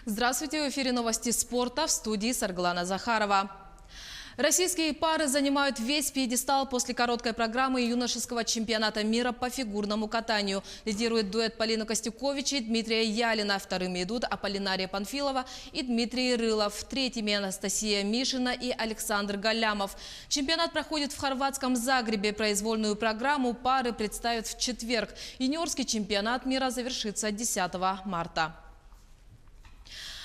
Здравствуйте, в эфире новости спорта, в студии Сарглана Захарова. Российские пары занимают весь пьедестал после короткой программы юношеского чемпионата мира по фигурному катанию. Лидирует дуэт Полины Костюкович и Дмитрия Ялина. Вторыми идут Аполлинария Панфилова и Дмитрий Рылов. Третьими Анастасия Мишина и Александр Галямов. Чемпионат проходит в хорватском Загребе. Произвольную программу пары представят в четверг. Юниорский чемпионат мира завершится 10 марта.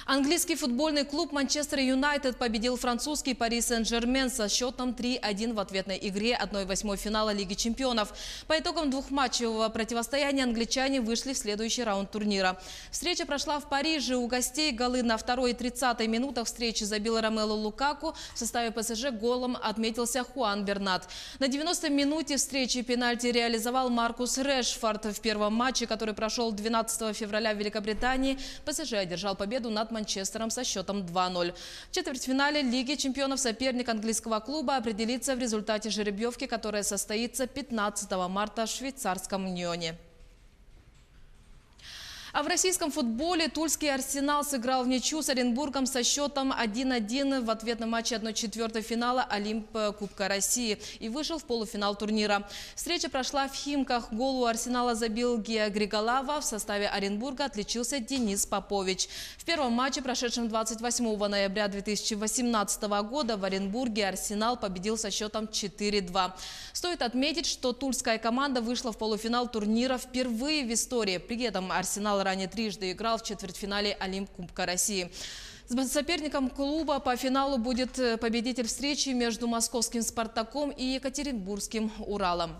Английский футбольный клуб «Манчестер Юнайтед» победил французский «Пари Сен-Жермен» со счетом 3-1 в ответной игре 1/8 финала Лиги чемпионов. По итогам двухматчевого противостояния англичане вышли в следующий раунд турнира. Встреча прошла в Париже. У гостей голы на 2-й и 30-й минутах встречи забил Ромело Лукаку. В составе ПСЖ голом отметился Хуан Бернат. На 90-й минуте встречи пенальти реализовал Маркус Решфорд. В первом матче, который прошел 12 февраля в Великобритании, ПСЖ одержал победу над Манчестером со счетом 2-0. В четвертьфинале Лиги чемпионов соперник английского клуба определится в результате жеребьевки, которая состоится 15 марта в швейцарском Ньоне. А в российском футболе тульский «Арсенал» сыграл в ничью с Оренбургом со счетом 1-1 в ответном матче 1/4 финала Олимп Кубка России и вышел в полуфинал турнира. Встреча прошла в Химках. Гол у «Арсенала» забил Гея Григолава. В составе Оренбурга отличился Денис Попович. В первом матче, прошедшем 28 ноября 2018 года, в Оренбурге «Арсенал» победил со счетом 4-2. Стоит отметить, что тульская команда вышла в полуфинал турнира впервые в истории. При этом «Арсенал» ранее трижды играл в четвертьфинале Олимп Кубка России. Соперником клуба по финалу будет победитель встречи между московским «Спартаком» и екатеринбургским «Уралом».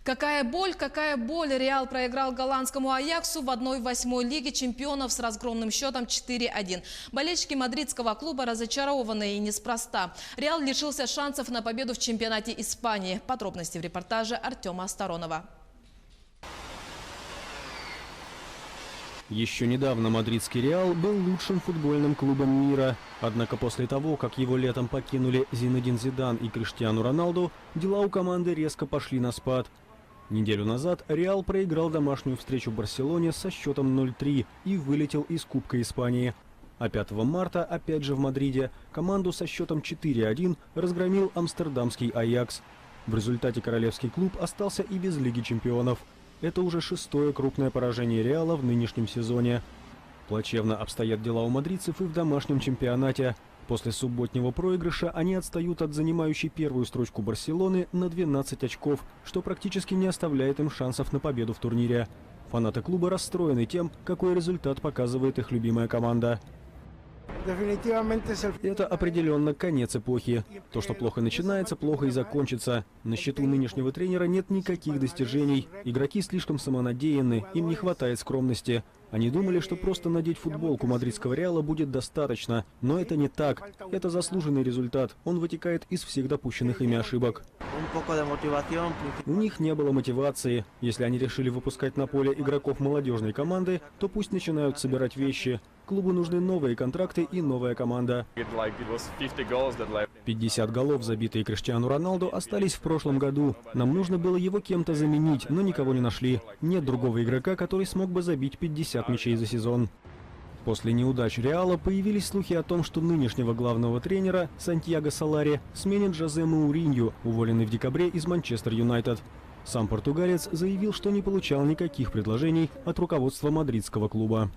Какая боль, какая боль! Реал проиграл голландскому «Аяксу» в 1/8 Лиги чемпионов с разгромным счетом 4-1. Болельщики мадридского клуба разочарованы и неспроста. Реал лишился шансов на победу в чемпионате Испании. Подробности в репортаже Артема Сторонова. Еще недавно мадридский «Реал» был лучшим футбольным клубом мира. Однако после того, как его летом покинули Зинедин Зидан и Криштиану Роналду, дела у команды резко пошли на спад. Неделю назад «Реал» проиграл домашнюю встречу в Барселоне со счетом 0-3 и вылетел из Кубка Испании. А 5 марта, опять же в Мадриде, команду со счетом 4-1 разгромил амстердамский «Аякс». В результате королевский клуб остался и без Лиги чемпионов. Это уже 6-е крупное поражение «Реала» в нынешнем сезоне. Плачевно обстоят дела у мадридцев и в домашнем чемпионате. После субботнего проигрыша они отстают от занимающей первую строчку Барселоны на 12 очков, что практически не оставляет им шансов на победу в турнире. Фанаты клуба расстроены тем, какой результат показывает их любимая команда. Это определенно конец эпохи. То, что плохо начинается, плохо и закончится. На счету нынешнего тренера нет никаких достижений. Игроки слишком самонадеянны, им не хватает скромности. Они думали, что просто надеть футболку мадридского «Реала» будет достаточно. Но это не так. Это заслуженный результат. Он вытекает из всех допущенных ими ошибок. У них не было мотивации. Если они решили выпускать на поле игроков молодежной команды, то пусть начинают собирать вещи. Клубу нужны новые контракты и новая команда. 50 голов, забитые Криштиану Роналду, остались в прошлом году. Нам нужно было его кем-то заменить, но никого не нашли. Нет другого игрока, который смог бы забить 50 мячей за сезон. После неудач «Реала» появились слухи о том, что нынешнего главного тренера Сантьяго Солари сменит Жозе Мауринью, уволенный в декабре из Манчестер Юнайтед. Сам португалец заявил, что не получал никаких предложений от руководства мадридского клуба.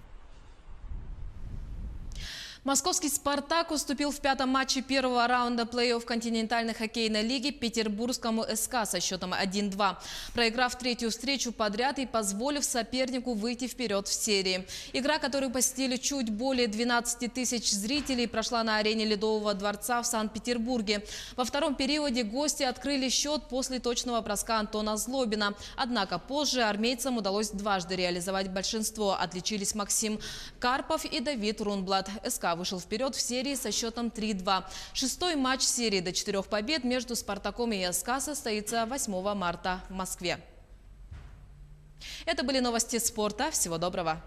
Московский «Спартак» уступил в пятом матче первого раунда плей-офф континентальной хоккейной лиги петербургскому СК со счетом 1-2, проиграв третью встречу подряд и позволив сопернику выйти вперед в серии. Игра, которую посетили чуть более 12 тысяч зрителей, прошла на арене Ледового дворца в Санкт-Петербурге. Во втором периоде гости открыли счет после точного броска Антона Злобина. Однако позже армейцам удалось дважды реализовать большинство. Отличились Максим Карпов и Давид Рунблат. СК вышел вперед в серии со счетом 3-2. Шестой матч серии до 4 побед между «Спартаком» и СК состоится 8 марта в Москве. Это были новости спорта. Всего доброго.